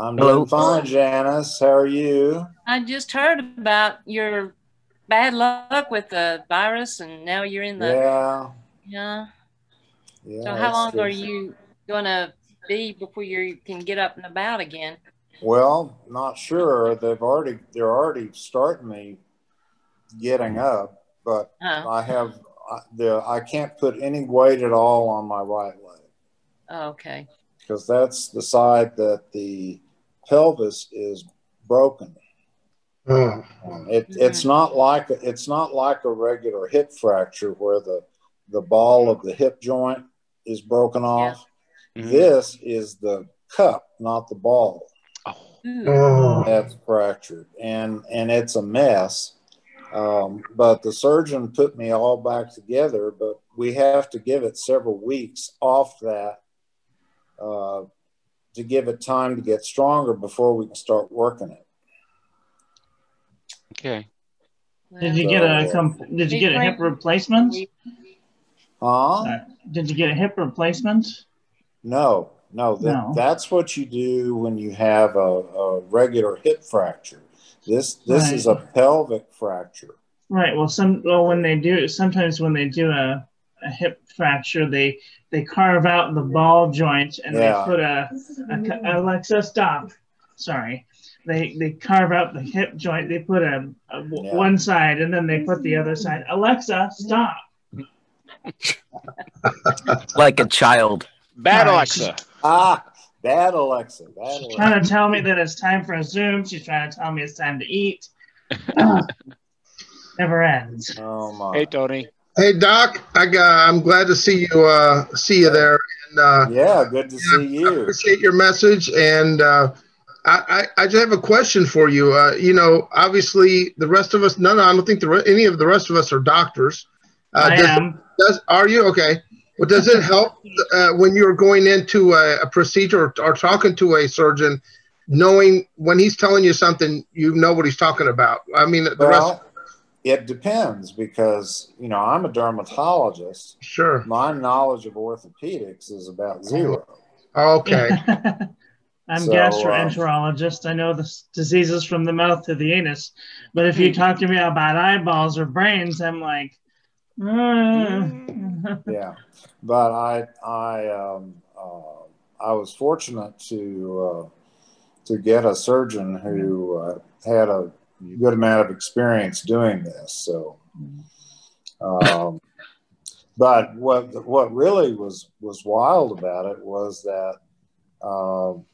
I'm Hello. doing fine, Janice. How are you? I just heard about your bad luck with the virus, and now you're in the yeah. So how long are you gonna be before you can get up and about again? Well, not sure. They're already starting me getting up, but I can't put any weight at all on my right leg. Oh, okay. Because that's the side that the pelvis is broken. It's not like a regular hip fracture where the ball of the hip joint is broken off. This is the cup, not the ball. That's fractured, and it's a mess. But the surgeon put me all back together, but we have to give it several weeks off that to give it time to get stronger before we can start working it. Okay. Did you get a hip replacement? Did you get a hip replacement? No. That's what you do when you have a regular hip fracture. This is a pelvic fracture. Right. Well, sometimes when they do a hip fracture, they carve out the ball joint and they put Alexa, stop. Sorry. They carve out the hip joint. They put one side and then they put the other side. Alexa, stop. Like a child. Bad Alexa. Bad Alexa. She's trying to tell me that it's time for a Zoom. She's trying to tell me it's time to eat. Never ends. Oh my. Hey, Tony. Hey, Doc. I'm glad to see you there. And, good to see you. I appreciate your message. And I just have a question for you. Obviously, the rest of us. No, I don't think any of the rest of us are doctors. I am. Are you? Okay. Well, does it help when you're going into a procedure or talking to a surgeon, knowing when he's telling you something, you know what he's talking about? I mean, it depends because, I'm a dermatologist. Sure. My knowledge of orthopedics is about zero. Okay. I'm gastroenterologist. I know the diseases from the mouth to the anus. But if you talk to me about eyeballs or brains, I'm like, yeah. But I was fortunate to get a surgeon who had a good amount of experience doing this. So, but what really was wild about it was that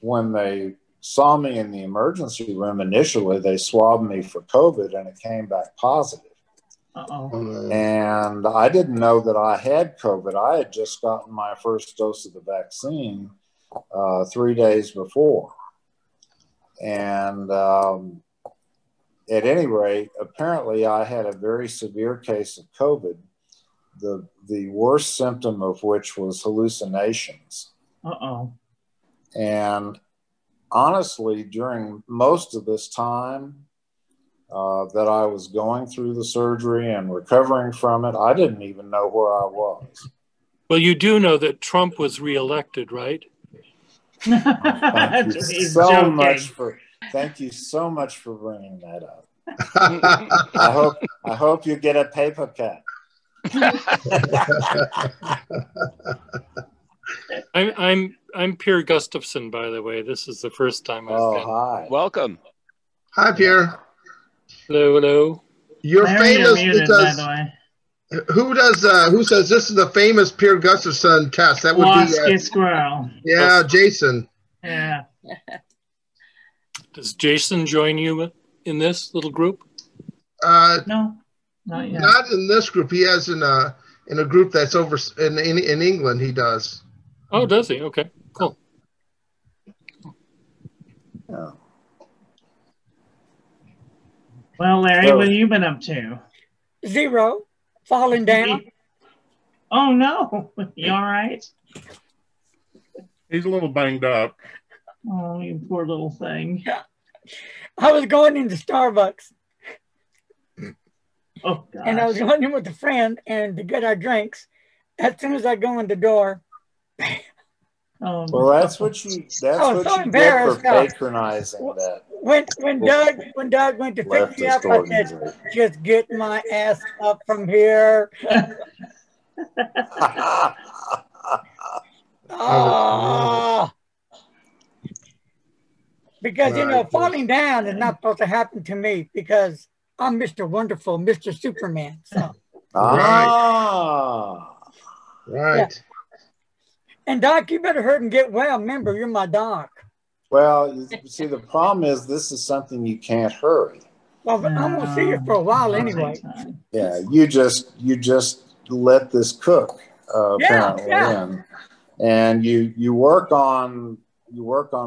when they saw me in the emergency room initially, they swabbed me for COVID and it came back positive. And I didn't know that I had COVID. I had just gotten my first dose of the vaccine 3 days before. And at any rate, apparently I had a very severe case of COVID, the worst symptom of which was hallucinations. And honestly, during most of this time that I was going through the surgery and recovering from it, I didn't even know where I was. Well, you do know that Trump was reelected, right? Thank you so much for bringing that up. I hope you get a paper cut. I'm Pierre Gustafson, by the way. This is the first time I've been. Hi. Welcome. Hi, Pierre. Hello. You're famous muted, because by the way. who says this is the famous Pierre Gustafson test? That would Wasky Squirrel. Yeah, Jason. Yeah. Does Jason join you in this little group? No, not yet. Not in this group. He has in a group that's over in England. He does. Oh, does he? Okay, cool. Yeah. Well, Larry, what have you been up to? Zero. Falling down. Oh, no. You all right? He's a little banged up. Oh, you poor little thing. I was going into Starbucks. Oh, gosh. And I was going in with a friend and to get our drinks. As soon as I go in the door, Well, that's what you get for patronizing that. When Doug went to pick me up, I said, "Just get my ass up from here." Oh. Because falling down is not supposed to happen to me because I'm Mr. Wonderful, Mr. Superman. So. Right. Yeah. And Doc, you better hurry and get well. Remember, you're my doc. Well, you see, the problem is this is something you can't hurry. Well, I'm gonna see you for a while anyway. Yeah, you just let this cook apparently, and you work on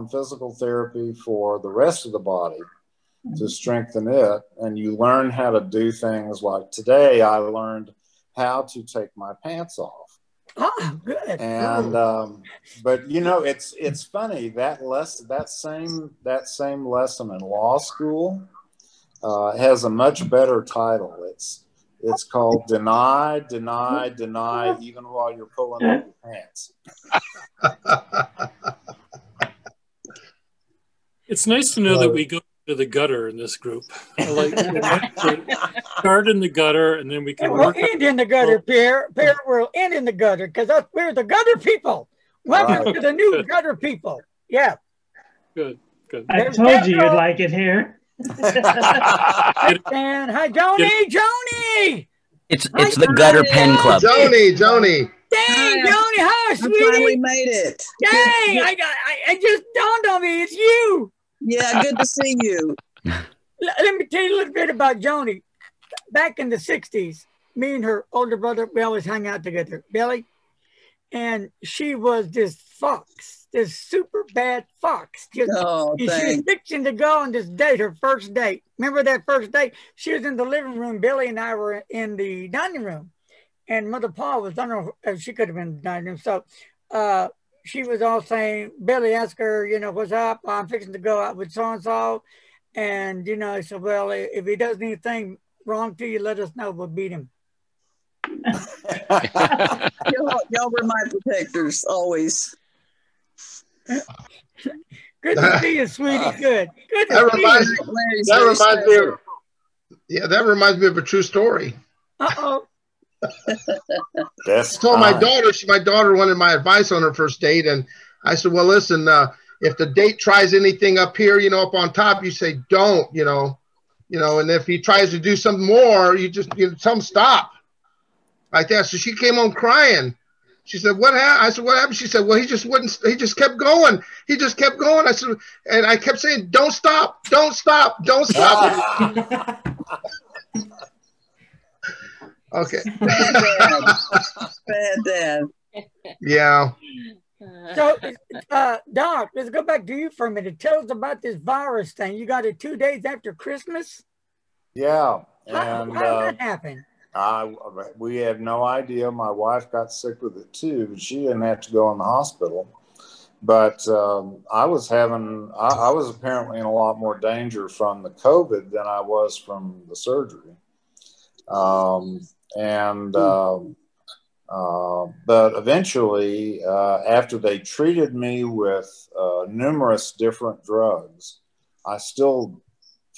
physical therapy for the rest of the body to strengthen it, and you learn how to do things like today. I learned how to take my pants off. Oh, good. And but it's funny that same lesson in law school has a much better title. It's called Deny, Deny, Deny, even while you're pulling up your pants. It's nice to know that we go to the gutter in this group. I like to start in the gutter, and then we can we'll end in the gutter, Pierre. Pierre, we'll end in the gutter because we're the gutter people. Welcome to the new gutter people. Yeah. Good. I told you you'd like it here. And hi, Joni. It's the Gutter Pen Club. Joni. Dang, Joni, hi, sweetie. I finally made it. Dang, I just dawned on me. It's you. Yeah, good to see you. Let me tell you a little bit about Joni. Back in the 60s, me and her older brother, we always hung out together, Billy. And she was this fox, this super bad fox. She was fixing to go on this date, her first date. Remember that first date? She was in the living room. Billy and I were in the dining room. And Mother Paul was, I don't know if she could have been in the dining room. So she was all saying, Billy asked her, what's up? I'm fixing to go out with so-and-so. And, he said, well, if he does anything wrong to you, let us know. We'll beat him. Y'all were my protectors, always. Good to see you, sweetie. Good. That reminds me of a true story. Uh-oh. So my daughter wanted my advice on her first date, and I said, well, listen, if the date tries anything up here, up on top, you say don't, and if he tries to do something more, you just tell him stop, like that. So she came home crying. She said, what happened? I said, what happened? She said, well, he just kept going. I said, and I kept saying, don't stop. Okay. Bad dad. Yeah. So, Doc, let's go back to you for a minute. Tell us about this virus thing. You got it 2 days after Christmas? Yeah. How did that happen? We had no idea. My wife got sick with it too, but she didn't have to go in the hospital. But I was apparently in a lot more danger from the COVID than I was from the surgery. But eventually, after they treated me with numerous different drugs, I still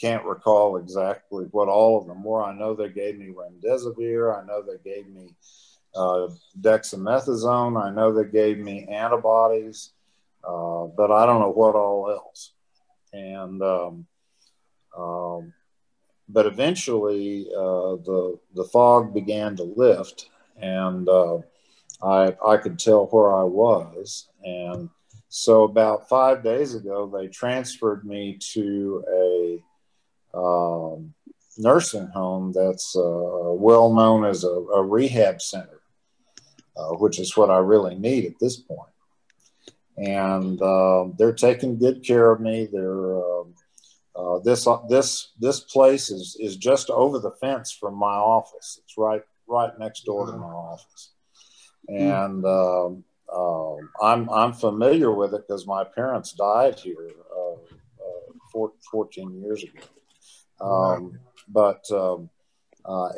can't recall exactly what all of them were. I know they gave me remdesivir. I know they gave me dexamethasone. I know they gave me antibodies, but I don't know what all else. And but eventually, the fog began to lift, and I could tell where I was. And so about 5 days ago, they transferred me to a nursing home that's well known as a rehab center, which is what I really need at this point. And they're taking good care of me. They're this place is just over the fence from my office. It's right next door to my office, and I'm familiar with it because my parents died here 14 years ago. But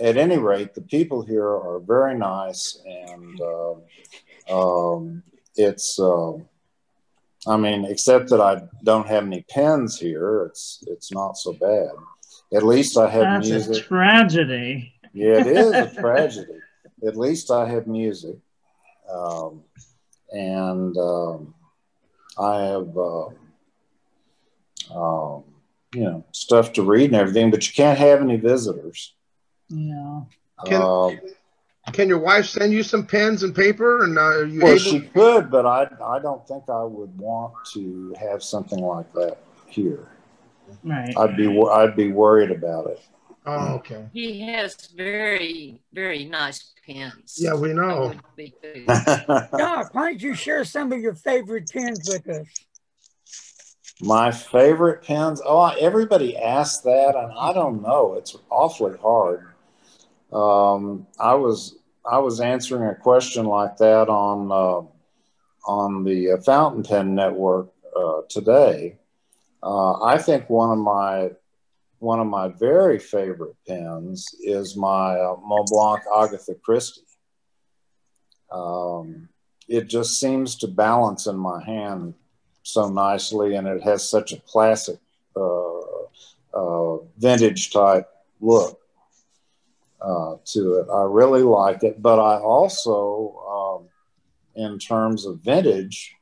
at any rate, the people here are very nice, and it's I mean, except that I don't have any pens here, it's not so bad. At least I have music. That's a tragedy. Yeah, it is a tragedy. At least I have music. I have, you know, stuff to read and everything, but you can't have any visitors. Yeah. Can your wife send you some pens and paper? And are you well, able? She could, but I don't think I would want to have something like that here. Right. I'd be worried about it. Oh, okay. He has very, very nice pens. Yeah, we know. Doc, why don't you share some of your favorite pens with us? My favorite pens? Oh, everybody asks that, and I don't know. It's awfully hard. I was answering a question like that on the Fountain Pen Network today. I think one of my very favorite pens is my Mont Blanc Agatha Christie. It just seems to balance in my hand so nicely, and it has such a classic vintage type look to it. I really like it, but I also, in terms of vintage,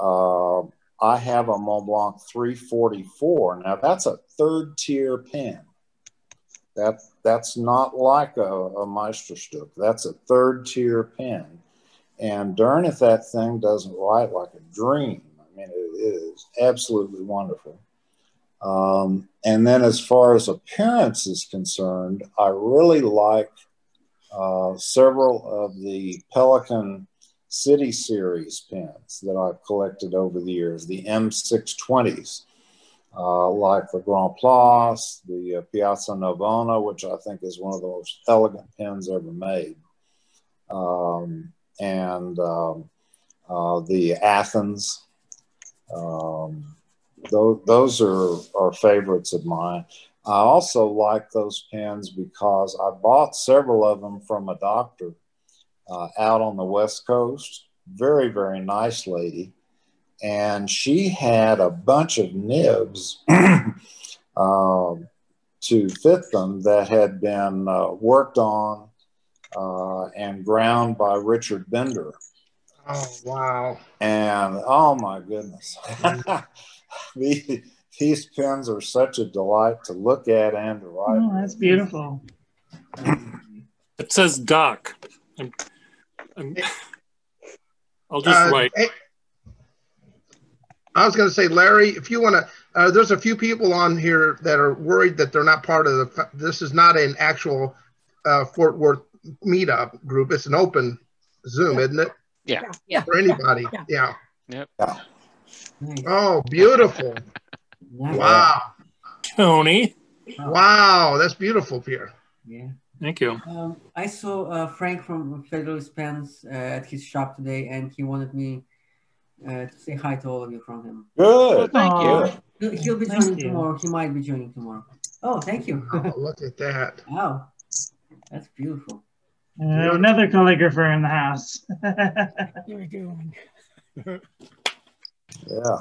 I have a Mont Blanc 344. Now that's a third tier pen. That's not like a Meisterstück. That's a third tier pen. And darn if that thing doesn't write like a dream. I mean, it is absolutely wonderful. And then as far as appearance is concerned, I really like several of the Pelican City Series pens that I've collected over the years, the M620s, like the Grand Place, the Piazza Navona, which I think is one of the most elegant pens ever made, and the Athens. Those are favorites of mine. I also like those pens because I bought several of them from a doctor out on the West Coast. Very, very nice lady. And she had a bunch of nibs to fit them that had been worked on and ground by Richard Bender. Oh, wow. And oh my goodness. These pens are such a delight to look at and to write. Oh, that's beautiful. It says Doc. I'll just write. I was going to say, Larry, if you want to, there's a few people on here that are worried that they're not part of this is not an actual Fort Worth meetup group. It's an open Zoom, isn't it? Yeah. For anybody. Yeah. Yep. Yeah. Oh, beautiful. Wow. Tony. Wow, that's beautiful, Pierre. Yeah. Thank you. I saw Frank from Federalist Pens at his shop today, and he wanted me to say hi to all of you from him. Good. Thank you. He'll be joining tomorrow. He might be joining tomorrow. Oh, thank you. Oh, look at that. Wow. That's beautiful. Another calligrapher in the house. Yeah.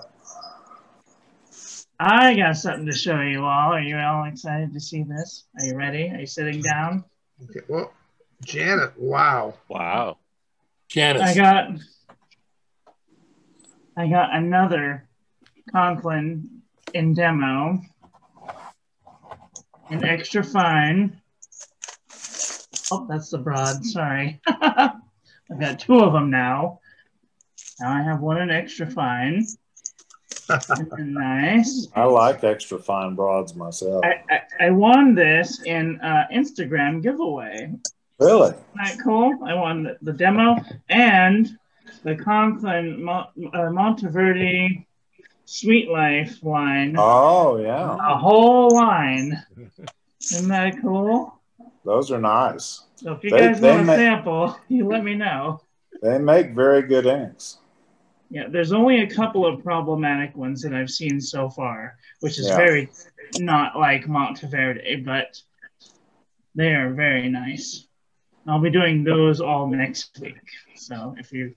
I got something to show you all. Are you all excited to see this? Are you ready? Are you sitting down? Okay. Well, Janet, wow. Wow. Janet. I got another Conklin in demo. An extra fine. Oh, that's the broad. Sorry. I've got two of them now. Now I have one in extra fine. Nice. I like extra fine broads myself. I won this in Instagram giveaway. Really? Isn't that cool? I won the demo and the Conklin Monteverde Sweet Life line. Oh, yeah. A whole line. Isn't that cool? Those are nice. So if you guys want a sample, you let me know. They make very good inks. Yeah, there's only a couple of problematic ones that I've seen so far, which is very not like Monteverde, but they are very nice. I'll be doing those all next week. So if you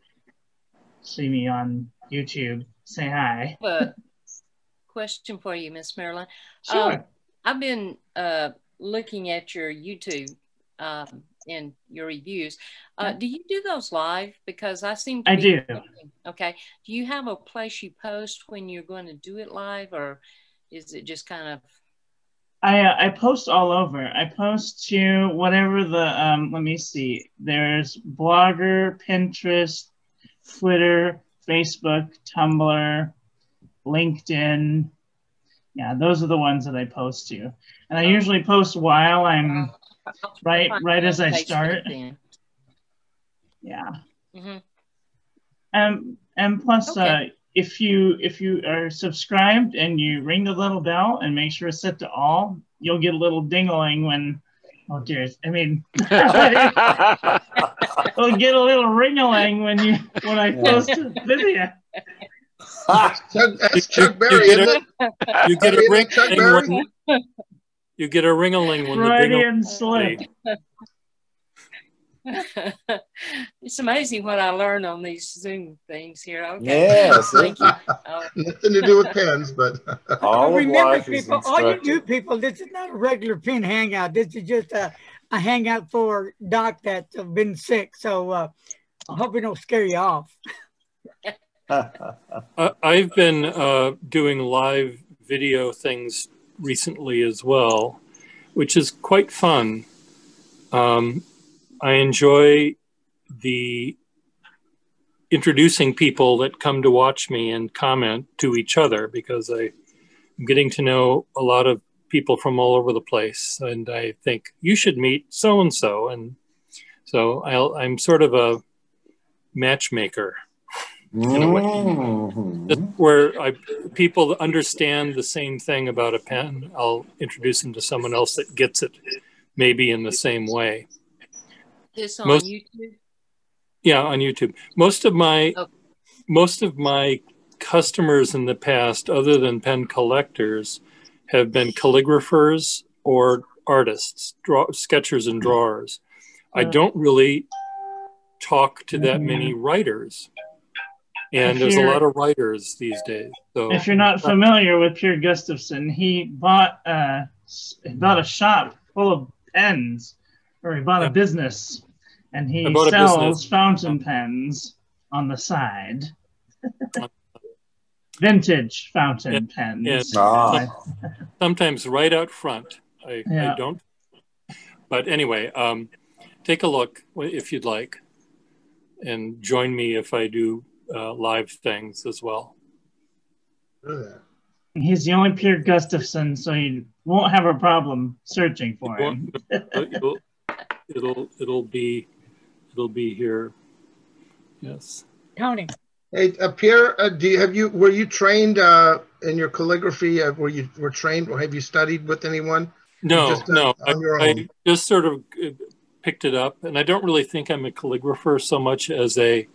see me on YouTube. Say hi. A question for you, Miss Marilyn. Sure. I've been looking at your YouTube and your reviews. Do you do those live? Because I seem to I be do. Okay. Do you have a place you post when you're going to do it live, or is it just kind of? I post all over. I post to whatever the let me see. There's Blogger, Pinterest, Twitter, Facebook, Tumblr, LinkedIn. Yeah, those are the ones that I post to. And I usually post while I'm right as I start. Yeah. Mm-hmm. And plus, okay. if you are subscribed and you ring the little bell and make sure it's set to all, you'll get a little ding-a-ling when. Oh dear! I mean, you'll get a little ring-a-ling when I post a video. That's Chuck Berry, isn't it? You get a ring-a-ling when you get a ring-a-ling when Freudian slip. It's amazing what I learn on these Zoom things here. Okay. Yes. Thank you. Nothing to do with pens, but all of life is people, all you do people, this is not a regular pen hangout. This is just a hangout for Doc that's been sick. So I hope we don't scare you off. I've been doing live video things recently as well, which is quite fun. I enjoy the introducing people that come to watch me and comment to each other, because I'm getting to know a lot of people from all over the place, and I think you should meet so-and-so. And so I'm sort of a matchmaker. In a way, where people understand the same thing about a pen, I'll introduce them to someone else that gets it maybe in the same way. This on YouTube? Yeah, on YouTube. Most of my customers in the past, other than pen collectors, have been calligraphers or artists, sketchers and drawers. I don't really talk to that many writers. And there's a lot of writers these days. So if you're not familiar with Pierre Gustafson, he bought a shop full of pens, or he bought a business, and he sells fountain pens on the side. Vintage fountain pens. Sometimes right out front. I don't. But anyway, take a look if you'd like, and join me if I do live things as well. He's the only Pierre Gustafson, so you won't have a problem searching for him. It'll be here. Yes. Tony. Hey, Pierre, were you trained in your calligraphy? Were trained, or have you studied with anyone? No, no. I just sort of picked it up, and I don't really think I'm a calligrapher so much as a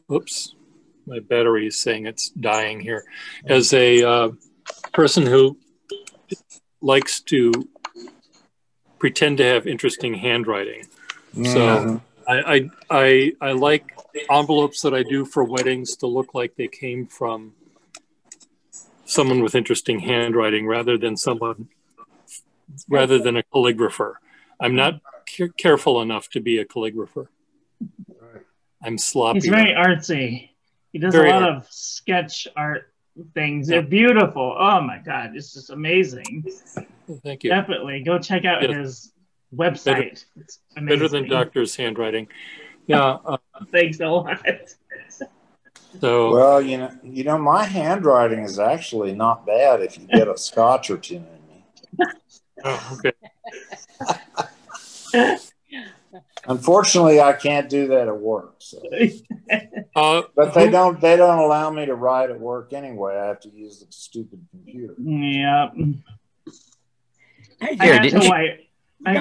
oops, my battery is saying it's dying here. As a person who likes to pretend to have interesting handwriting. So I like envelopes that I do for weddings to look like they came from someone with interesting handwriting rather than a calligrapher. I'm not careful enough to be a calligrapher. I'm sloppy. He's very artsy. He does a lot of sketch art things. They're beautiful. Oh my God, it's just amazing. Thank you. Definitely go check out his website. It's amazing. Better than Doctor's handwriting. Yeah. Thanks a lot. So well, you know, my handwriting is actually not bad if you get a scotch or two in me. Oh, okay. Unfortunately, I can't do that at work. So. But they don't allow me to write at work anyway. I have to use the stupid computer. Yeah. Hey, I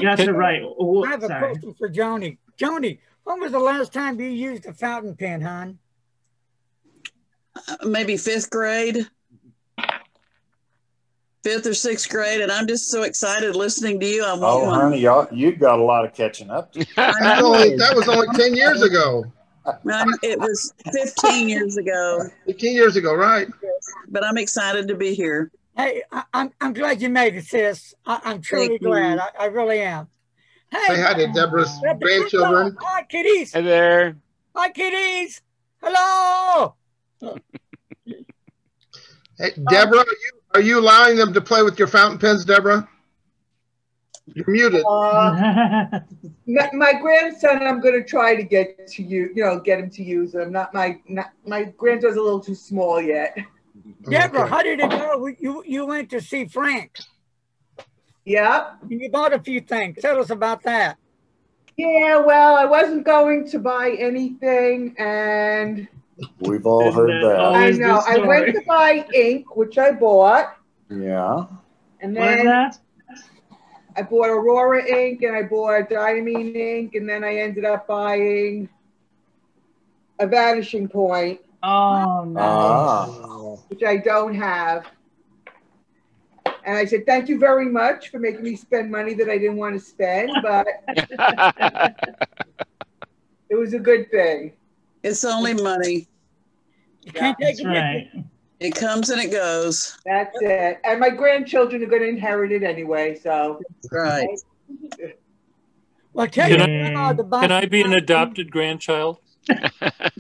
got to write. Oh, I have a question for Joni. Joni, when was the last time you used a fountain pen, hon? Maybe 5th grade. 5th or 6th grade, and I'm just so excited listening to you. I want honey, you've got a lot of catching up to. That was only 10 years ago. It was 15 years ago. 15 years ago, right? But I'm excited to be here. Hey, I'm glad you made it, sis. I'm truly glad. I really am. Hey, say hi to Deborah's grandchildren. Hi, kitties. Hi there. Hi, kitties. Hello. Hey, Deborah, are you allowing them to play with your fountain pens, Deborah? You're muted. My grandson, I'm going to try to get to get him to use them. My grandson's a little too small yet. Deborah, Okay. how did it go? You went to see Frank. Yeah. And you bought a few things. Tell us about that. Yeah, well, I wasn't going to buy anything, and we've all heard that. I know. I went to buy ink, which I bought. Yeah. And then I bought Aurora ink, and I bought Diamine ink, and then I ended up buying a Vanishing Point. Oh, no. Which I don't have. And I said, thank you very much for making me spend money that I didn't want to spend, but it was a good thing. It's only money. You can't take it. Right. It comes and it goes. That's it. And my grandchildren are going to inherit it anyway, so. Right. Well, Can I be an adopted grandchild?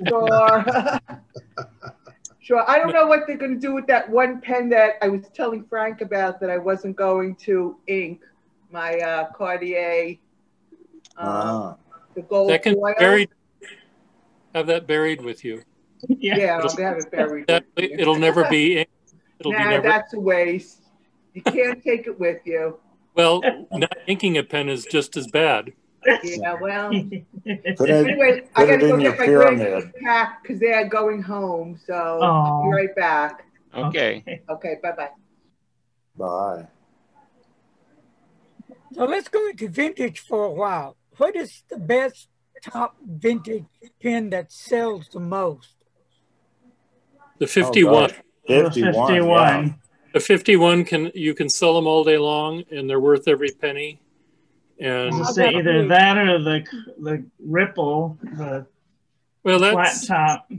Sure. Sure. I don't know what they're going to do with that one pen that I was telling Frank about that I wasn't going to ink, my Cartier, the gold That can foil. have that buried with you. Yeah, I'll have it buried. It'll never be inked. That's a waste. You can't take it with you. Well, not inking a pen is just as bad. Yeah, well. Anyway, I got to go get my grandkids packed because they are going home. So I'll be right back. Okay. Okay, bye-bye. Bye. So let's go into vintage for a while. What is the best top vintage pen that sells the most? The 51. 51. Yeah. The 51 you can sell them all day long, and they're worth every penny. And either that or the Ripple, the flat top.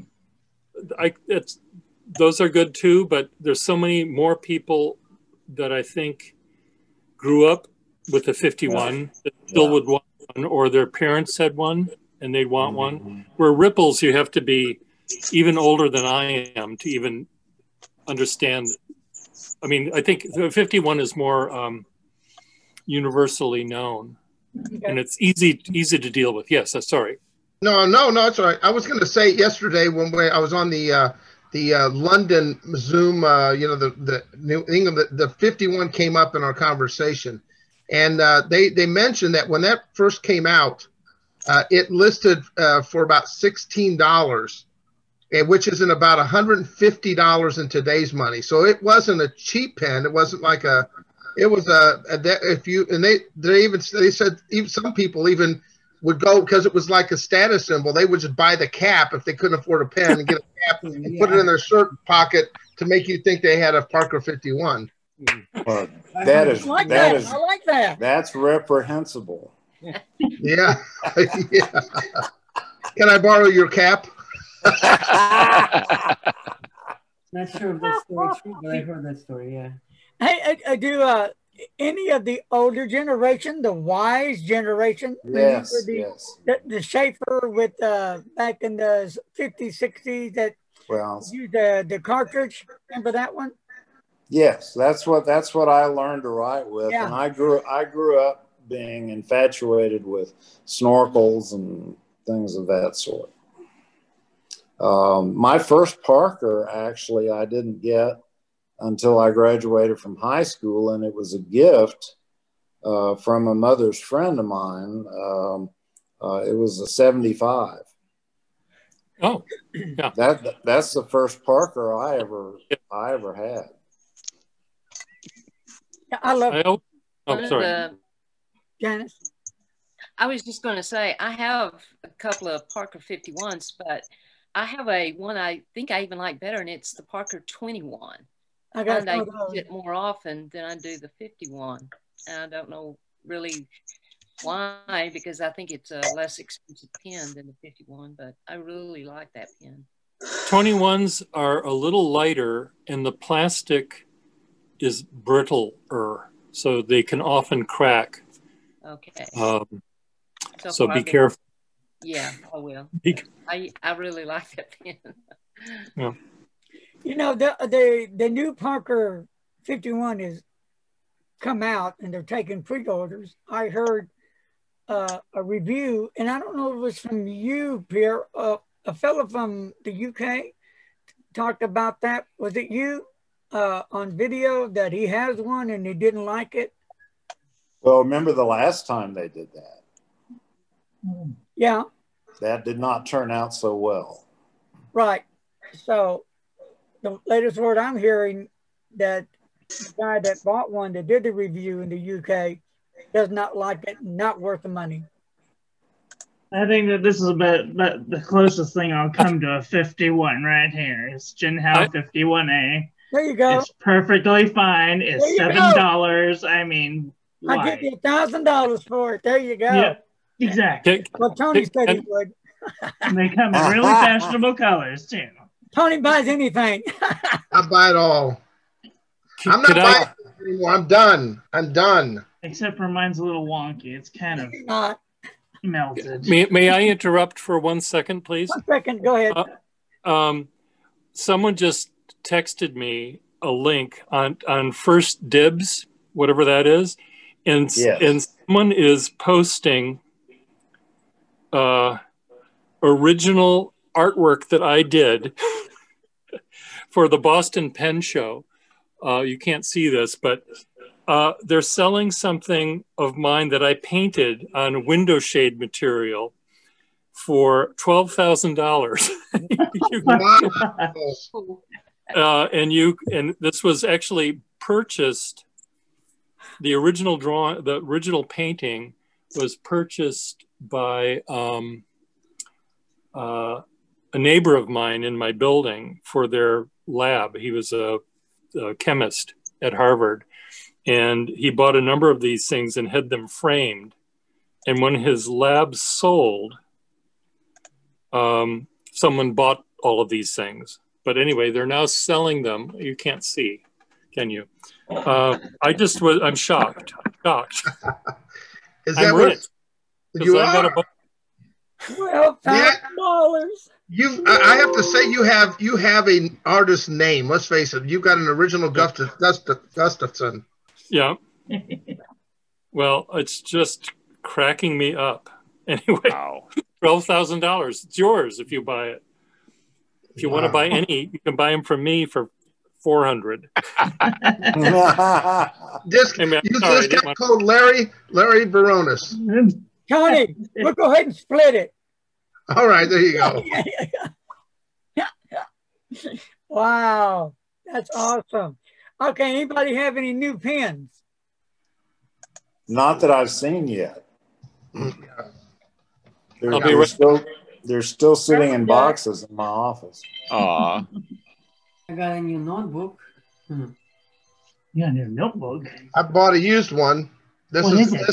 Those are good too, but there's so many more people that I think grew up with the 51 that still would want one, or their parents had one and they'd want one. Where Ripples, you have to be even older than I am to even understand. I mean, I think the 51 is more universally known, and it's easy to deal with. Yes, sorry. No, it's all right. I was going to say yesterday when I was on the London Zoom, the New England, the 51 came up in our conversation, and they mentioned that when that first came out, it listed for about $16, which is in about $150 in today's money. So it wasn't a cheap pen. It wasn't like it was they said even some people even would go because it was like a status symbol. They would just buy the cap if they couldn't afford a pen and get a cap and put it in their shirt pocket to make you think they had a Parker 51. Well, I like that. That's reprehensible. Yeah. Yeah. Can I borrow your cap? Not sure if that story is true, but I heard that story, yeah. Hey, do any of the older generation, the wise generation, yes. The Schaefer with back in the 50s, 60s that used the cartridge, remember that one? Yes, that's what I learned to write with, and I grew up being infatuated with snorkels and things of that sort. My first Parker, actually, I didn't get until I graduated from high school, and it was a gift from a mother's friend of mine. It was a 75. Oh, yeah. That's the first Parker I ever had. Yeah, I love it. Sorry. Janice? I was just going to say, I have a couple of Parker 51s, but I have one I think I even like better, and it's the Parker 21. I use it more often than I do the 51. And I don't know really why, because I think it's a less expensive pen than the 51, but I really like that pen. 21s are a little lighter and the plastic is brittler, so they can often crack. Okay. So be careful. Yeah, I will. I really like that pen. Yeah. You know, the new Parker 51 is come out and they're taking pre-orders. I heard a review, and I don't know if it was from you, Pierre. A fellow from the UK talked about that. Was it you on video that he has one and he didn't like it? Well, remember the last time they did that? Yeah. That did not turn out so well. Right. So the latest word I'm hearing that the guy that bought one that did the review in the UK does not like it, not worth the money. I think that this is about the closest thing I'll come to a 51 right here. It's Jinhao 51A. There you go. It's perfectly fine. It's $7. I mean, I'll give you $1,000 for it. There you go. Yeah, exactly. Well, Tony said he would. And they come in really fashionable colors too. Tony buys anything. I buy it all. I'm not buying it anymore. I'm done. I'm done. Except for mine's a little wonky. It's kind of melted. May I interrupt for 1 second, please? 1 second. Go ahead. Someone just texted me a link on First Dibs, whatever that is, and someone is posting original artwork that I did for the Boston Pen Show. You can't see this, but they're selling something of mine that I painted on window shade material for $12,000. And this was actually purchased. The original drawing, the original painting, was purchased by a neighbor of mine in my building for their lab. He was a chemist at Harvard, and he bought a number of these things and had them framed. And when his lab sold, someone bought all of these things. But anyway, they're now selling them. You can't see, can you? I'm shocked. Is that what you are? $12,000. I have to say you have an artist name. Let's face it. You've got an original Gustafson. Yeah. Well, it's just cracking me up. Anyway, wow. $12,000. It's yours if you buy it. If you want to buy any, you can buy them from me for $400. Use discount code Larry Baronis. Tony, we'll go ahead and split it. All right, there you go. Wow, that's awesome. Okay, anybody have any new pens? Not that I've seen yet. They're still sitting in boxes in my office. I got a new notebook. Yeah, a new notebook. I bought a used one. This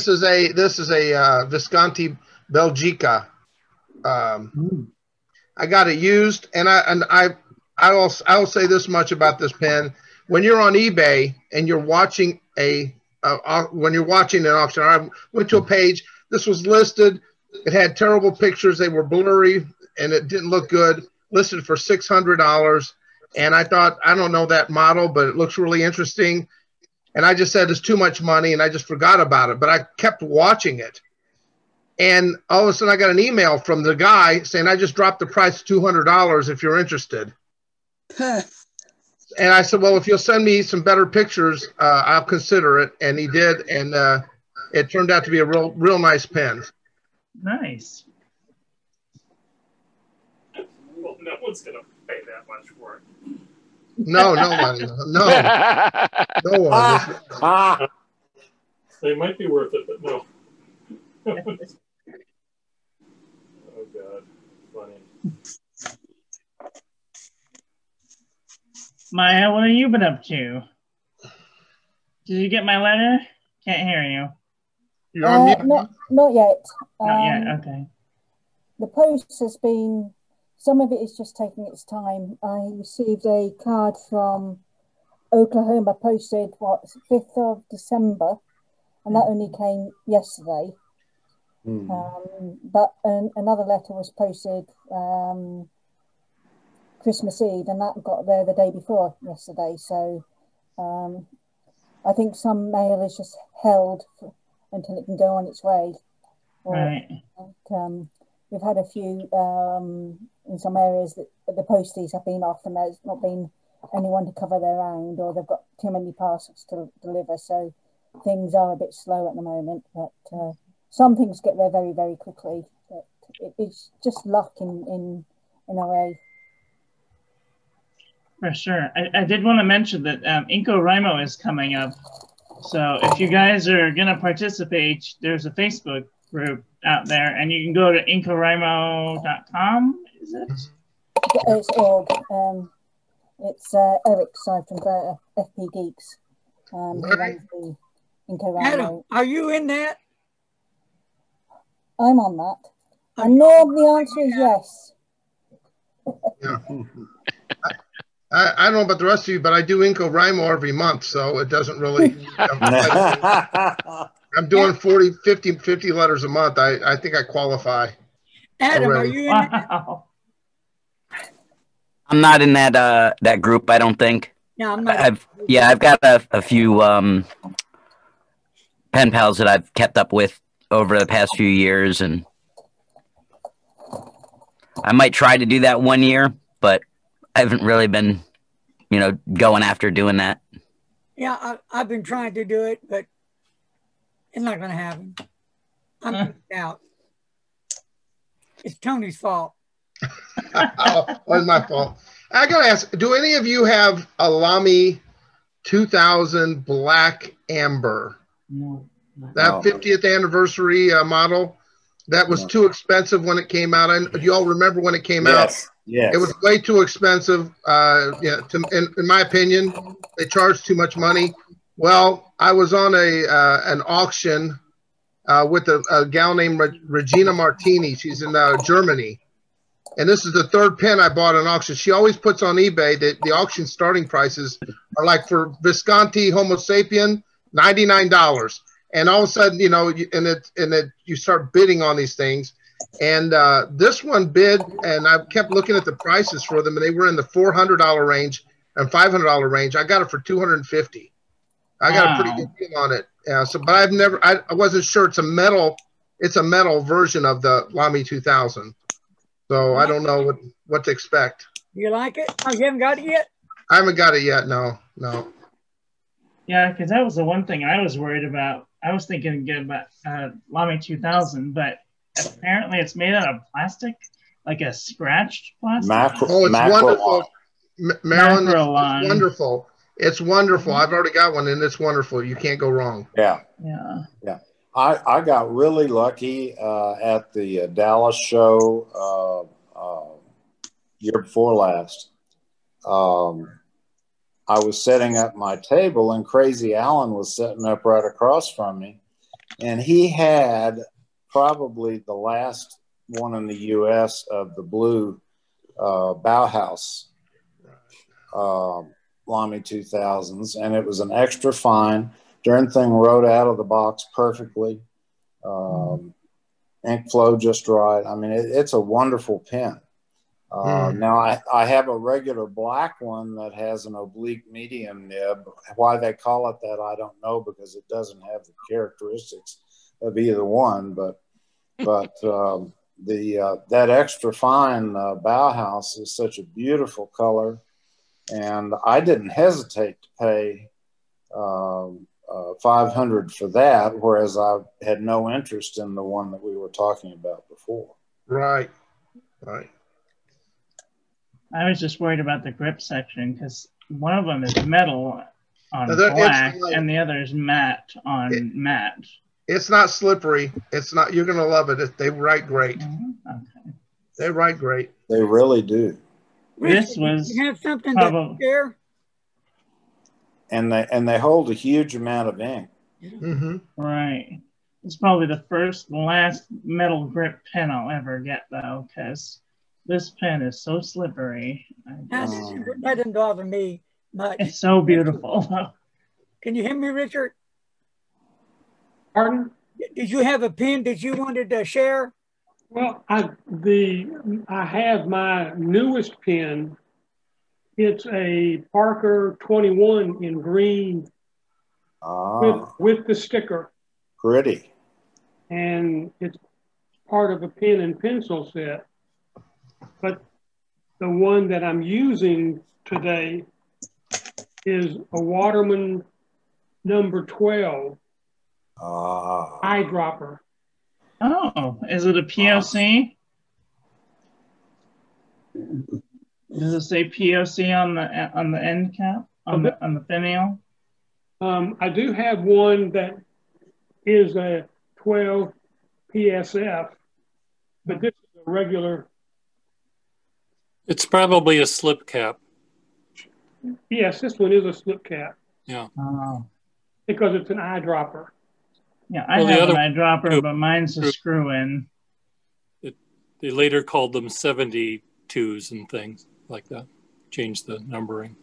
is a Visconti Belgica. I got it used, and I'll say this much about this pen: when you're on eBay and you're watching an auction, I went to a page. This was listed. It had terrible pictures. They were blurry, and it didn't look good. Listed for $600, and I thought, I don't know that model, but it looks really interesting. And I just said it's too much money, and I just forgot about it. But I kept watching it. And all of a sudden, I got an email from the guy saying, I just dropped the price to $200 if you're interested. And I said, well, if you'll send me some better pictures, I'll consider it. And he did, and it turned out to be a real nice pen. Nice. Well, no one's going to pay that much for it. No one. They might be worth it, but no. Oh God, funny. Maya, what have you been up to? Did you get my letter? Can't hear you. You're on mute. Not yet. Not yet. Okay. The post has been. Some of it is just taking its time. I received a card from Oklahoma, posted 5th of December, and that only came yesterday. But another letter was posted Christmas Eve, and that got there the day before yesterday. So I think some mail is just held until it can go on its way. Right. We've had a few in some areas that the posties have been off, and there's not been anyone to cover their round, or they've got too many parcels to deliver. So things are a bit slow at the moment, but some things get there very, very quickly. But it's just luck in a way. For sure. I did want to mention that NaCoWriMo is coming up. So if you guys are going to participate, there's a Facebook group out there, and you can go to NaCoWriMo.com, is it? It's org. It's Eric side from FP Geeks. Who runs the NaCoWriMo. Adam, are you in that? I'm on that. And no, the answer is yes. Yeah. I don't know about the rest of you, but I do NaCoWriMo every month, so it doesn't really. I'm doing 50 letters a month. I think I qualify. Adam, already. are you in that? I'm not in that group, I don't think. No, I'm not. I've got a few pen pals that I've kept up with over the past few years, and I might try to do that one year, but I haven't really been, going after doing that. Yeah, I've been trying to do it, but it's not going to happen. I'm out. It's Tony's fault. Oh, it's my fault. I gotta ask, do any of you have a Lamy 2000 Black Amber? No. That 50th anniversary model? That was too expensive when it came out. And do you all remember when it came out? Yes. It was way too expensive. In my opinion, they charged too much money. Well, I was on an auction with a gal named Regina Martini. She's in Germany. And this is the third pen I bought on auction. She always puts on eBay that the auction starting prices are like for Visconti Homo Sapien, $99. And all of a sudden, you start bidding on these things. And this one bid, and I kept looking at the prices for them, and they were in the $400 range and $500 range. I got it for $250. I got a pretty good deal on it. Yeah. So, but I wasn't sure. It's a metal version of the Lamy 2000. So I don't know what to expect. You like it? Oh, you haven't got it yet? I haven't got it yet. No. Yeah, because that was the one thing I was worried about. I was thinking of getting about Lamy 2000, but apparently it's made out of plastic, like a scratched plastic. It's wonderful. Marilyn, it's wonderful. It's wonderful. I've already got one, and it's wonderful. You can't go wrong. Yeah. I got really lucky at the Dallas show year before last. I was setting up my table, and Crazy Alan was sitting up right across from me, and he had probably the last one in the U.S. of the blue Bauhaus Lamy 2000s, and it was an extra fine. Darn thing wrote out of the box perfectly. Ink flow just right. I mean, it's a wonderful pen. Now, I have a regular black one that has an oblique medium nib. Why they call it that, I don't know, because it doesn't have the characteristics of either one. But that extra fine Bauhaus is such a beautiful color, and I didn't hesitate to pay $500 for that, whereas I had no interest in the one that we were talking about before. Right. I was just worried about the grip section because one of them is metal on black and the other is matte on matte. It's not slippery. It's not. You're gonna love it. They write great. Okay. They write great. They really do. This was you have something to share. And they hold a huge amount of ink. Mm-hmm. Right. It's probably the last metal grip pen I'll ever get, though, because this pen is so slippery. That doesn't bother me much. It's so beautiful. Can you hear me, Richard? Pardon? Did you have a pen that you wanted to share? Well, I have my newest pen. It's a Parker 21 in green with the sticker. Pretty. And it's part of a pen and pencil set. But the one that I'm using today is a Waterman number 12 eyedropper. Oh, is it a POC? Does it say POC on the end cap on the finial? I do have one that is a 12 PSF, but this is a regular. It's probably a slip cap. Yes, this one is a slip cap. Yeah. Because it's an eyedropper. Yeah, I have an eyedropper, but mine's a screw-in. They later called them 72s and things like that. Changed the numbering.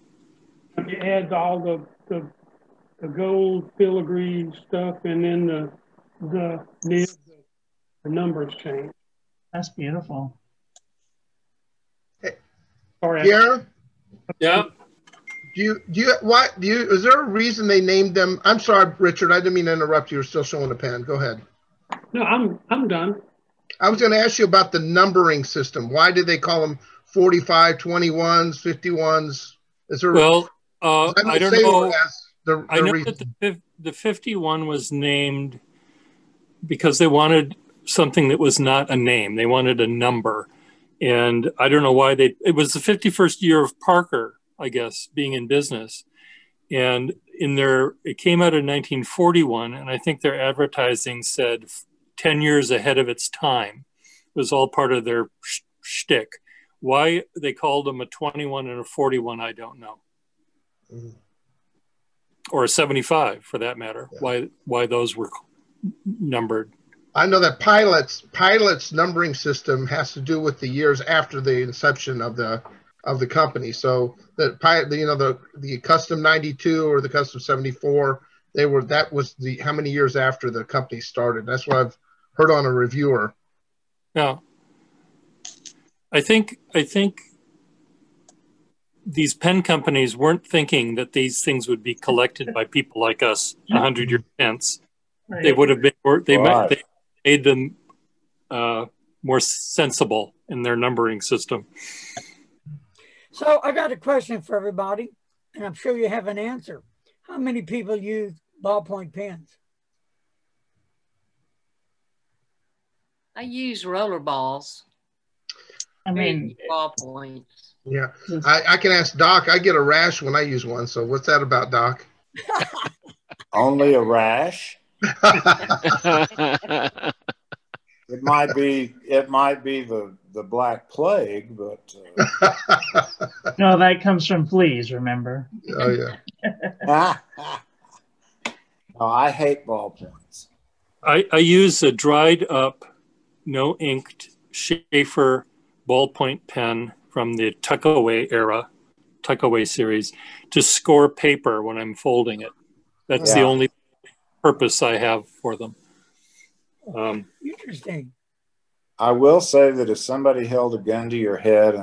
You add all the gold filigree stuff, and then the numbers change. That's beautiful. Pierre? Yeah. Is there a reason they named them? I'm sorry, Richard, I didn't mean to interrupt you. You're still showing the pen. Go ahead. No, I'm done. I was going to ask you about the numbering system. Why did they call them 45, 21s, 51s? Is there? Well, I don't know. I know reason. that the 51 was named because they wanted something that was not a name. They wanted a number. And I don't know why it was the 51st year of Parker, I guess, being in business. And it came out in 1941, and I think their advertising said 10 years ahead of its time. It was all part of their shtick. Why they called them a 21 and a 41, I don't know. Mm-hmm. Or a 75, for that matter. Yeah. Why those were numbered. I know that Pilot's numbering system has to do with the years after the inception of the company. So the custom 92 or the custom 74, that was how many years after the company started. That's what I've heard on a reviewer. Yeah. I think these pen companies weren't thinking that these things would be collected by people like us 100 years hence. Right. They would have been, they made them more sensible in their numbering system. So I got a question for everybody, and I'm sure you have an answer. How many people use ballpoint pens? I use roller balls. I mean, ballpoints. Yeah, I can ask Doc. I get a rash when I use one. So what's that about, Doc? Only a rash? It might be the Black Plague, but no, that comes from fleas. Remember? Oh yeah. No, I hate ballpoints. I use a dried up, no inked Schaefer ballpoint pen from the Tuckaway series to score paper when I'm folding it. That's the only purpose I have for them. Interesting. I will say that if somebody held a gun to your head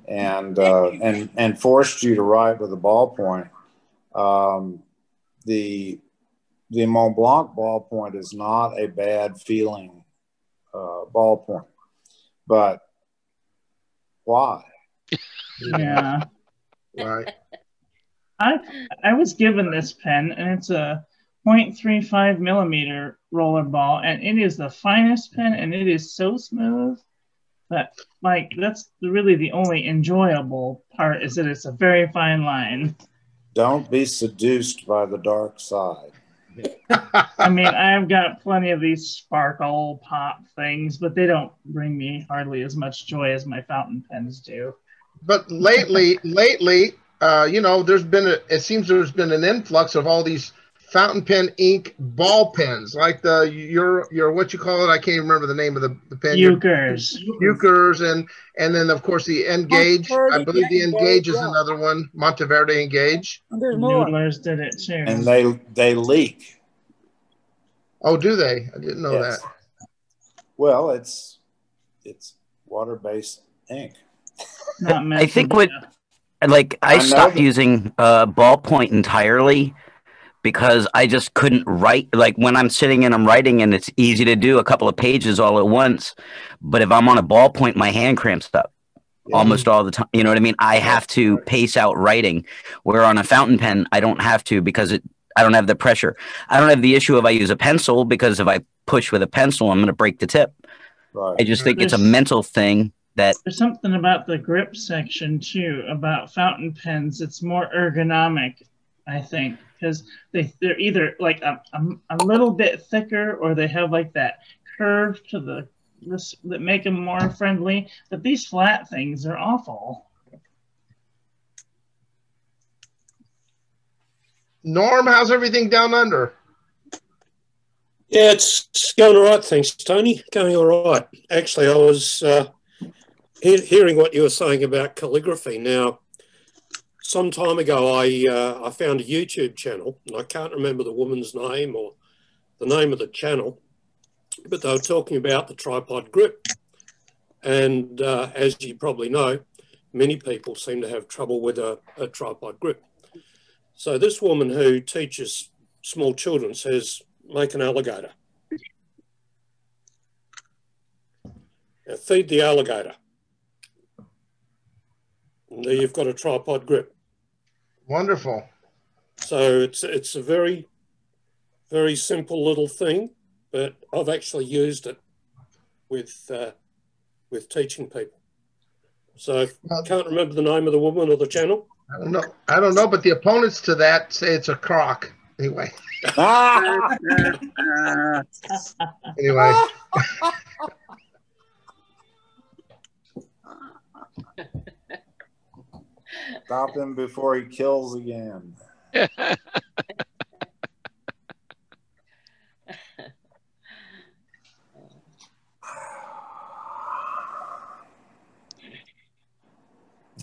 and forced you to write with a ballpoint, the Mont Blanc ballpoint is not a bad feeling ballpoint, but why? Yeah. Right. I was given this pen, and it's a 0.35 millimeter roller ball, and it is the finest pen, and it is so smooth that, like, that's really the only enjoyable part, is that it's a very fine line. Don't be seduced by the dark side. I mean, I've got plenty of these sparkle pop things, but they don't bring me hardly as much joy as my fountain pens do. But lately, it seems there's been an influx of all these fountain pen ink ball pens, like your what you call it? I can't even remember the name of the pen. Euchers, and then of course the Engage. I believe the Engage is another one. Monteverde Engage. Noodlers did it too. And they leak. Oh, do they? I didn't know that. Well, it's water-based ink. I think I stopped using ballpoint entirely because I just couldn't write. Like when I'm sitting and I'm writing and it's easy to do a couple of pages all at once. But if I'm on a ballpoint, my hand cramps up almost all the time. You know what I mean? I have to pace out writing, where on a fountain pen, I don't have to because I don't have the pressure. I don't have the issue if I use a pencil, because if I push with a pencil, I'm going to break the tip. Right. I just think it's a mental thing. There's something about the grip section too, about fountain pens. It's more ergonomic, I think, because they're either like a little bit thicker, or they have like that curve to that make them more friendly. But these flat things are awful. Norm, how's everything down under? Yeah, it's going all right, thanks, Tony. Going all right. Actually, I was hearing what you were saying about calligraphy. Now, some time ago, I found a YouTube channel, and I can't remember the woman's name or the name of the channel, but they were talking about the tripod grip. And as you probably know, many people seem to have trouble with a tripod grip. So this woman who teaches small children says, make an alligator. Now feed the alligator. And there you've got a tripod grip. Wonderful. So it's a very, very simple little thing, but I've actually used it with teaching people. So I can't remember the name of the woman or the channel. I don't know, but the opponents to that say it's a crock. Anyway. Anyway. Stop him before he kills again.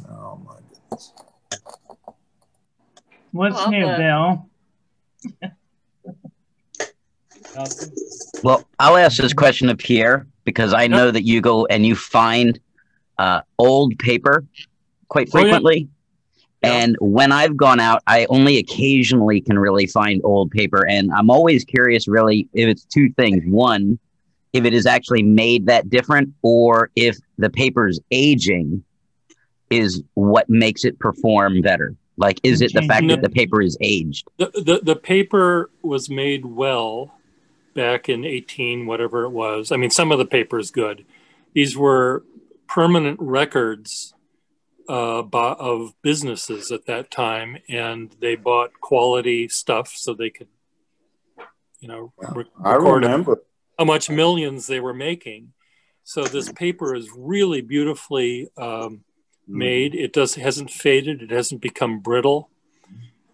Oh my goodness. What's new, Bill? Well, I'll ask this question of Pierre, because I know that you go and you find old paper quite frequently. And when I've gone out, I only occasionally can really find old paper. And I'm always curious, really, if it's two things. One, if it is actually made that different, or if the paper's aging is what makes it perform better. Like, is it the fact that the paper is aged? The paper was made well back in 18, whatever it was. I mean, some of the paper is good. These were permanent records of businesses at that time, and they bought quality stuff so they could, you know, record how much millions they were making. So this paper is really beautifully made. It hasn't faded. It hasn't become brittle,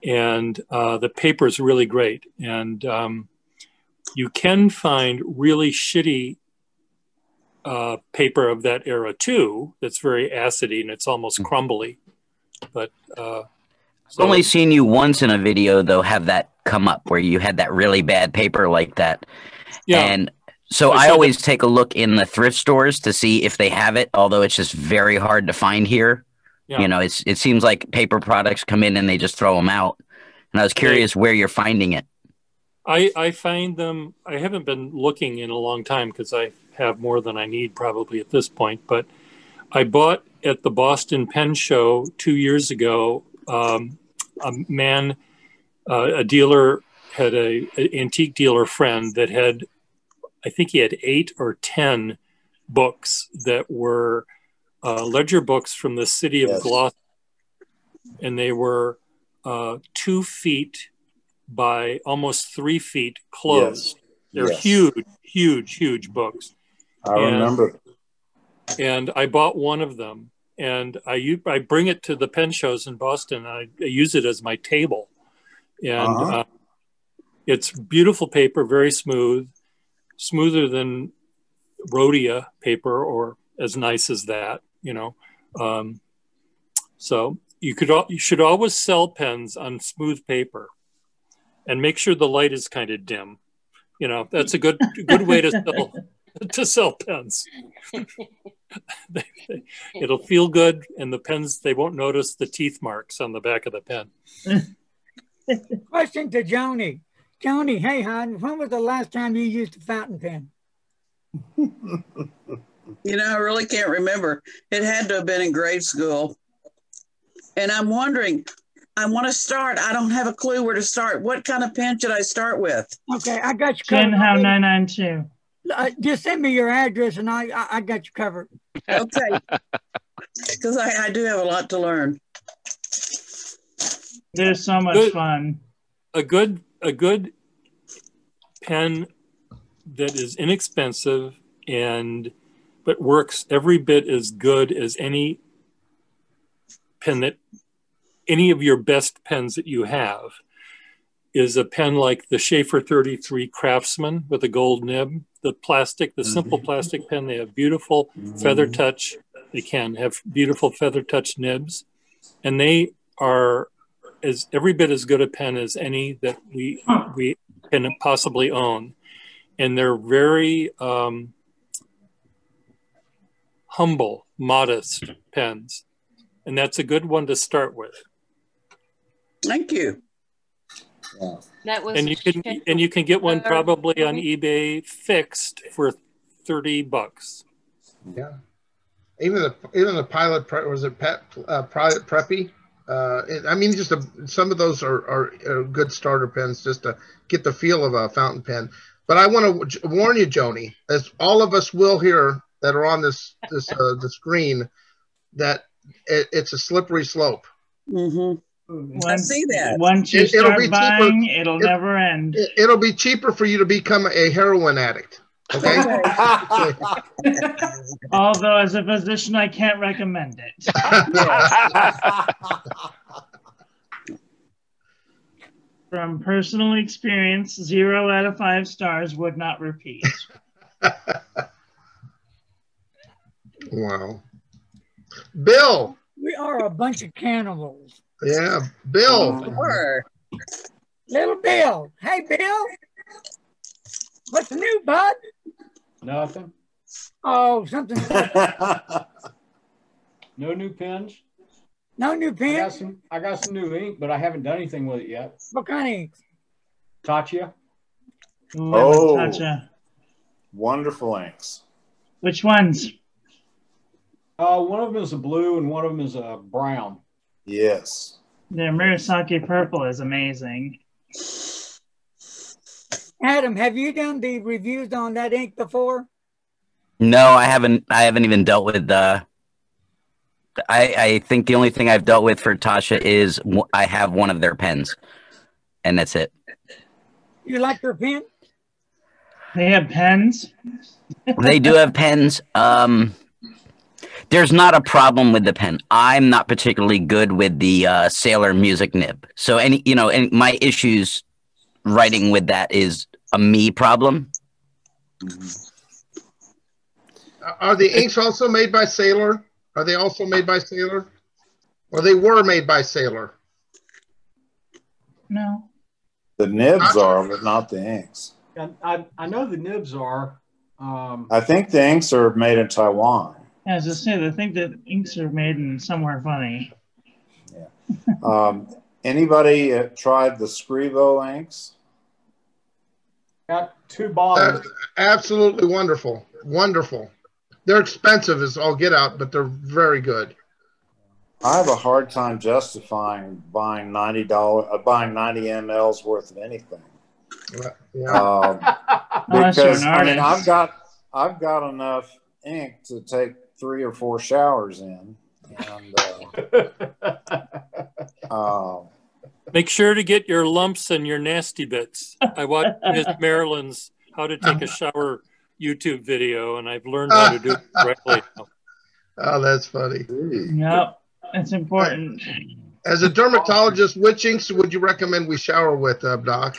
and the paper is really great. And you can find really shitty paper of that era too. That's very acidy and it's almost crumbly. But I've only seen you once in a video though have that come up, where you had that really bad paper like that. Yeah. And so I always take a look in the thrift stores to see if they have it, although it's just very hard to find here. Yeah. You know, it seems like paper products come in and they just throw them out. And I was curious where you're finding it. I find them, I haven't been looking in a long time because I have more than I need probably at this point, but I bought at the Boston Pen Show 2 years ago, a dealer had an antique dealer friend that had, I think he had 8 or 10 books that were ledger books from the city of Gloucester, and they were 2 feet by almost 3 feet closed. They're huge, huge, huge books. I remember. And I bought one of them, and I bring it to the pen shows in Boston. I use it as my table, and It's beautiful paper, very smooth, smoother than Rhodia paper, or as nice as that, you know. So you should always sell pens on smooth paper, and make sure the light is kind of dim. You know, that's a good way to sell pens. It'll feel good, and the pens, they won't notice the teeth marks on the back of the pen. Question to Joni. Joni, hey, hon, when was the last time you used a fountain pen? You know, I really can't remember. It had to have been in grade school. And I'm wondering, I want to start. I don't have a clue where to start. What kind of pen should I start with? Okay, I got you Pen covered. Hangout 992. Just send me your address and I got you covered. Okay. Because I do have a lot to learn. There's so much fun. A good pen that is inexpensive but works every bit as good as any of your best pens that you have is a pen like the Schaefer 33 Craftsman with a gold nib. The simple plastic pen, they have beautiful feather touch. They can have beautiful feather touch nibs, and they are every bit as good a pen as any that we can possibly own. And they're very humble, modest pens. And that's a good one to start with. Thank you. Yeah. And you can get one probably on eBay fixed for $30. Yeah. Even the Pilot, was it Pilot Preppy? I mean, just some of those are good starter pens just to get the feel of a fountain pen. But I want to warn you, Joni, as all of us will here that are on the screen, that it's a slippery slope. Mm-hmm. I see that. Once you start buying, it'll never end. It'll be cheaper for you to become a heroin addict. Okay. Although, as a physician, I can't recommend it. From personal experience, 0 out of 5 stars, would not repeat. Wow. Bill. We are a bunch of cannibals. Yeah, Bill. Little Bill. Hey, Bill. What's new, bud? Nothing. Oh, something. No new pens. No new pens? I got some new ink, but I haven't done anything with it yet. What kind of ink? Tatcha. Oh, Tatcha. Wonderful inks. Which ones? One of them is a blue and one of them is a brown. Yes. The Murasaki purple is amazing. Adam, have you done the reviews on that ink before? No, I haven't. I haven't even dealt with I think the only thing I've dealt with for Tasha is I have one of their pens, and that's it. You like their pen? They have pens? They do have pens. There's not a problem with the pen. I'm not particularly good with the Sailor music nib. So any my issues writing with that is a me problem. Are the inks also made by Sailor? Are they also made by Sailor? Or they were made by Sailor? No. The nibs are, but not the inks. I know the nibs are. I think the inks are made in Taiwan. Yeah, as I said, I think that inks are made in somewhere funny. Yeah. Anybody tried the Scrivo inks? Got 2 bottles. Absolutely wonderful. Wonderful. They're expensive as all get out, but they're very good. I have a hard time justifying buying $90, buying 90 mLs worth of anything. Yeah. Because I mean, I've got enough ink to take 3 or 4 showers in, and make sure to get your lumps and your nasty bits. I watched Miss Marilyn's How to Take a Shower YouTube video, and I've learned how to do it correctly. Oh, that's funny. Yep, it's important. As a dermatologist, which inks would you recommend we shower with, Doc?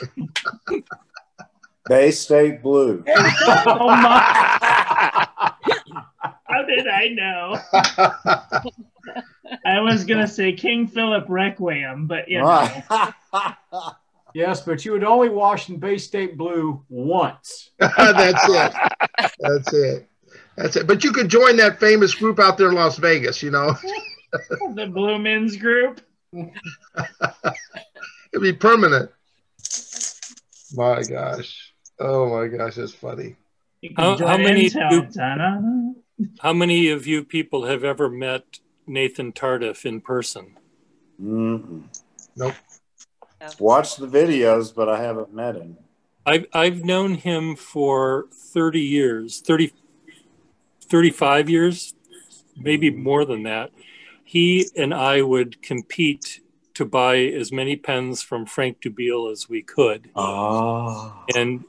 Bay State Blue. Oh my! How did I know? I was gonna say King Philip Requiem, but you know. Yes, but you would only wash in Bay State Blue once. That's it. That's it. That's it. But you could join that famous group out there in Las Vegas, you know. The Blue Men's Group. It'd be permanent. My gosh. Oh my gosh, that's funny. How many of you people have ever met Nathan Tardif in person? Nope. Watched the videos, but I haven't met him. I've known him for 30 years, 35 years, maybe more than that. He and I would compete to buy as many pens from Frank Dubiel as we could. And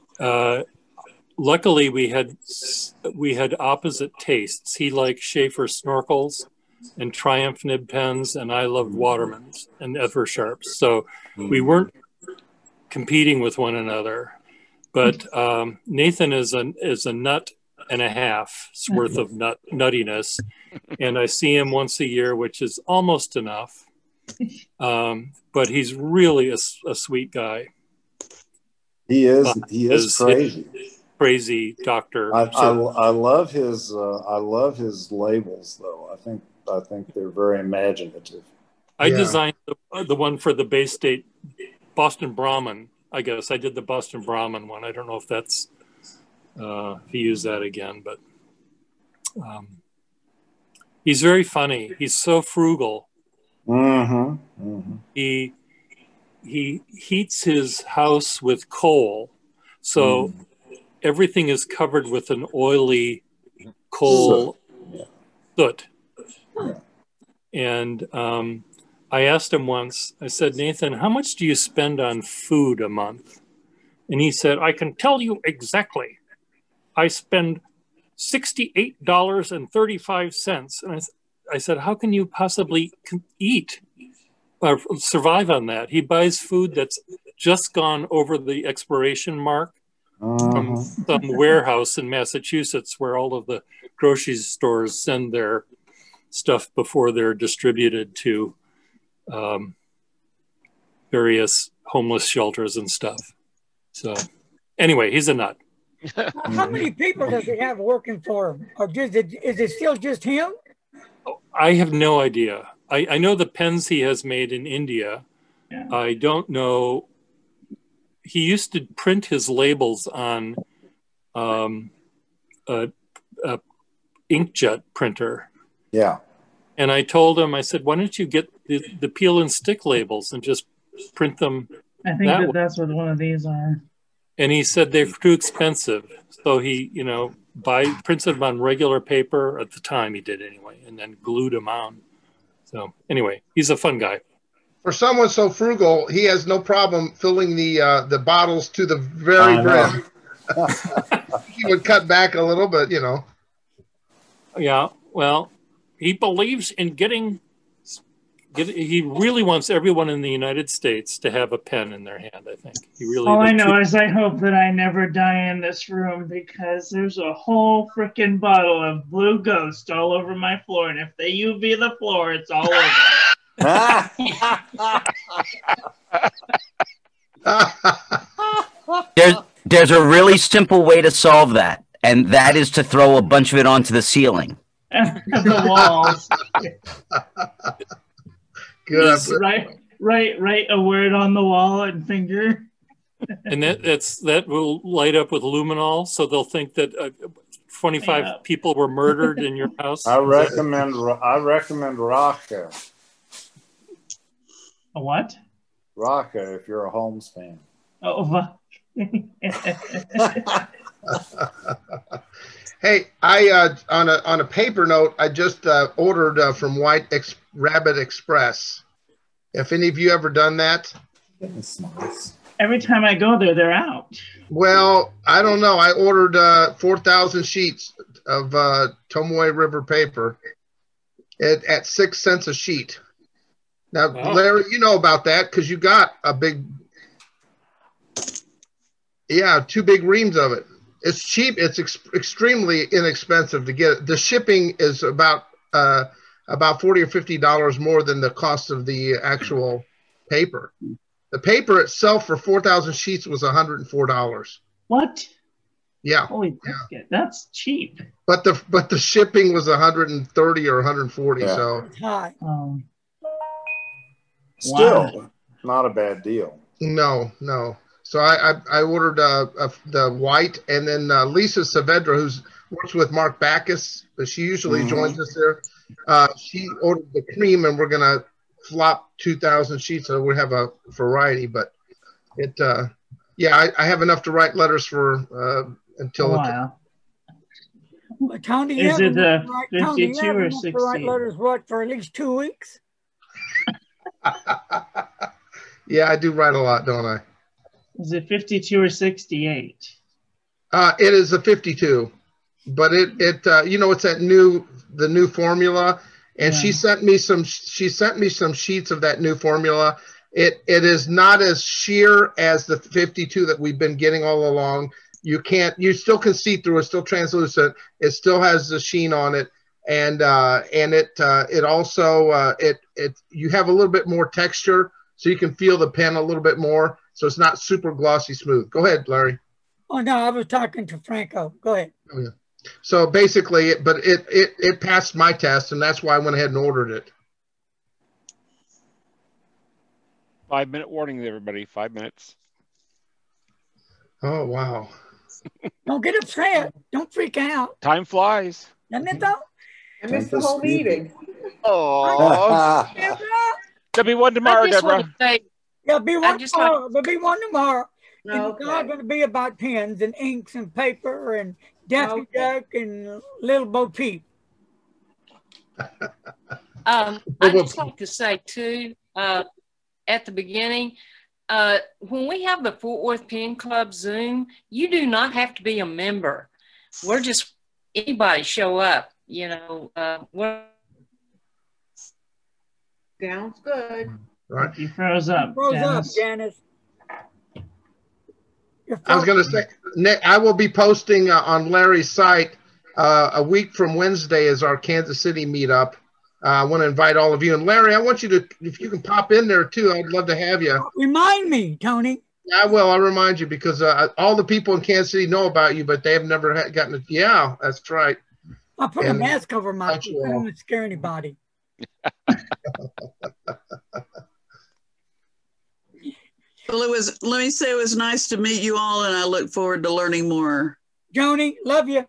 luckily we had opposite tastes. He liked Schaefer snorkels and Triumph nib pens, and I loved Watermans and Eversharps. So we weren't competing with one another. But Nathan is a nut and a half's worth of nuttiness, and I see him once a year, which is almost enough. But he's really a sweet guy. He is. He is crazy. Crazy doctor. I love his labels though. I think they're very imaginative. I designed the one for the Bay State Boston Brahmin. I guess I did the Boston Brahmin one. I don't know if that's if he used that again, but he's very funny. He's so frugal. He heats his house with coal, so everything is covered with an oily coal soot. And I asked him once, I said, Nathan, how much do you spend on food a month? And he said, I can tell you exactly. I spend $68.35. And I said, how can you possibly eat or survive on that? He buys food that's just gone over the expiration mark from some warehouse in Massachusetts where all of the grocery stores send their stuff before they're distributed to various homeless shelters and stuff. So anyway, he's a nut. How many people does he have working for him? Or is it still just him? I have no idea. I know the pens he has made in India. Yeah. I don't know. He used to print his labels on a inkjet printer. Yeah. And I told him, I said, why don't you get the peel and stick labels and just print them? I think that's what one of these are. And he said they're too expensive. So he, printed them on regular paper at the time he did anyway, and then glued them on. So anyway, he's a fun guy. For someone so frugal, he has no problem filling the bottles to the very brim. He would cut back a little, but Yeah, well, he believes in he really wants everyone in the United States to have a pen in their hand, I think. He really. All I know is I hope that I never die in this room because there's a whole freaking bottle of Blue Ghost all over my floor. And if they UV the floor, it's all over. There's a really simple way to solve that, and that is to throw a bunch of it onto the ceiling. The walls. Good. Write a word on the wall and finger. And that will light up with luminol, so they'll think that 25 people were murdered in your house. I recommend Rocca. A what? Rocca, if you're a Holmes fan. Oh. Hey, I on a paper note, I just ordered from White Rabbit Express. If any of you ever done that? That's nice. Every time I go there, they're out. Well, I don't know. I ordered 4,000 sheets of Tomoe River paper at 6 cents a sheet. Now, Larry, you know about that because you got a big, 2 big reams of it. It's cheap. It's extremely inexpensive to get it. The shipping is about $40 or $50 more than the cost of the actual paper. The paper itself for 4,000 sheets was $104. What? Yeah. Holy brisket, that's cheap. But the shipping was 130 or 140. Yeah. So it's high. Still, not a bad deal. No. So I ordered the white, and then Lisa Saavedra, who works with Mark Backus, but she usually joins us there. She ordered the cream, and we're gonna flop 2,000 sheets, so we have a variety. But it, I have enough to write letters for until. Wow. Tony, is it 52 or 60? Write letters for at least 2 weeks. Yeah, I do write a lot, don't I? Is it 52 or 68? It is a 52, but it's the new formula, and she sent me some sheets of that new formula. It is not as sheer as the 52 that we've been getting all along. You still can see through it, still translucent. It still has the sheen on it, and it also you have a little bit more texture, so you can feel the pen a little bit more. So it's not super glossy smooth. Go ahead, Larry. Oh no, I was talking to Franco. Go ahead. Oh, yeah. So basically, it passed my test, and that's why I went ahead and ordered it. 5-minute warning, everybody. 5 minutes. Oh wow! Don't get upset. Don't freak out. Time flies. Doesn't it though? I missed the whole meeting. Oh. There'll be one tomorrow, Deborah. There'll be one tomorrow. There'll be one tomorrow. Okay. It's not going to be about pens and inks and paper and Daffy Duck and Little Bo Peep. I'd just like to say too, at the beginning, when we have the Fort Worth Pen Club Zoom, you do not have to be a member. We're just anybody show up. Sounds good. Right. You froze up. Janice. I was going to say, Nick, I will be posting on Larry's site a week from Wednesday is our Kansas City meetup. I want to invite all of you. And Larry, I want you to, if you can pop in there too, I'd love to have you. Remind me, Tony. I will. I'll remind you because all the people in Kansas City know about you, but they have never gotten it. Yeah, that's right. I'll put a mask over my mouth. I don't want to scare anybody. Well, let me say it was nice to meet you all, and I look forward to learning more. Joni, love you.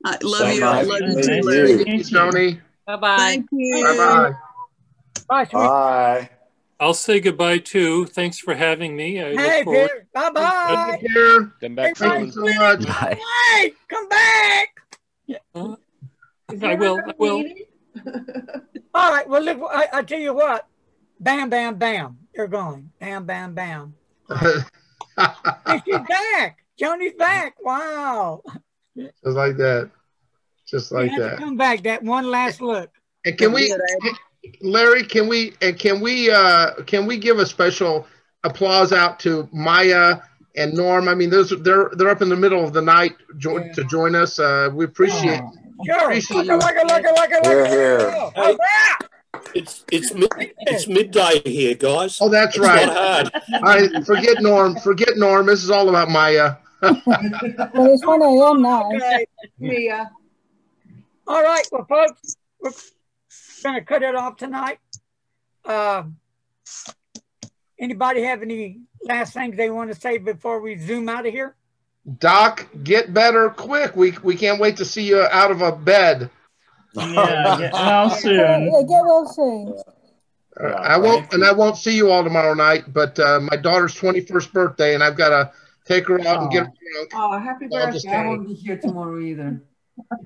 I love you. I love you too, Larry. Thanks, Joni. Bye-bye. Thank you. Bye-bye. Bye. Bye. I'll say goodbye too. Thanks for having me. Hey, Peter. Bye-bye. Come back Thank you so much. Bye. Hey, come back. I will. All right. Well, look, I tell you what. Bam, bam, bam. They're going. Bam, bam, bam. Hey, she's back. Joni's back. Wow. Just like that. Just like that. Come back. That one last look. And can we, Larry? Can we give a special applause out to Maya and Norm? I mean, they're up in the middle of the night to join us. We appreciate. Sure. Appreciate you. Here. It's midday here, guys. Oh, that's it's right. Not hard. All right, forget Norm. Forget Norm. This is all about Maya. Well, it's 1 a.m. now. Okay. Mia. All right. Well, folks, we're going to cut it off tonight. Anybody have any last things they want to say before we zoom out of here? Doc, get better quick. We can't wait to see you out of a bed. Yeah, get well soon. Yeah, get well soon. I won't see you all tomorrow night, but my daughter's 21st birthday, and I've got to take her out and get her drunk. Oh, happy birthday. I won't be here tomorrow either.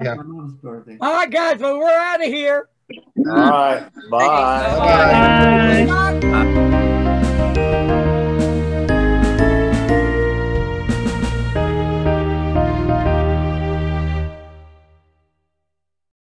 Yeah. My mom's birthday. All right, guys. Well, we're out of here. All right. Bye. Bye. Bye.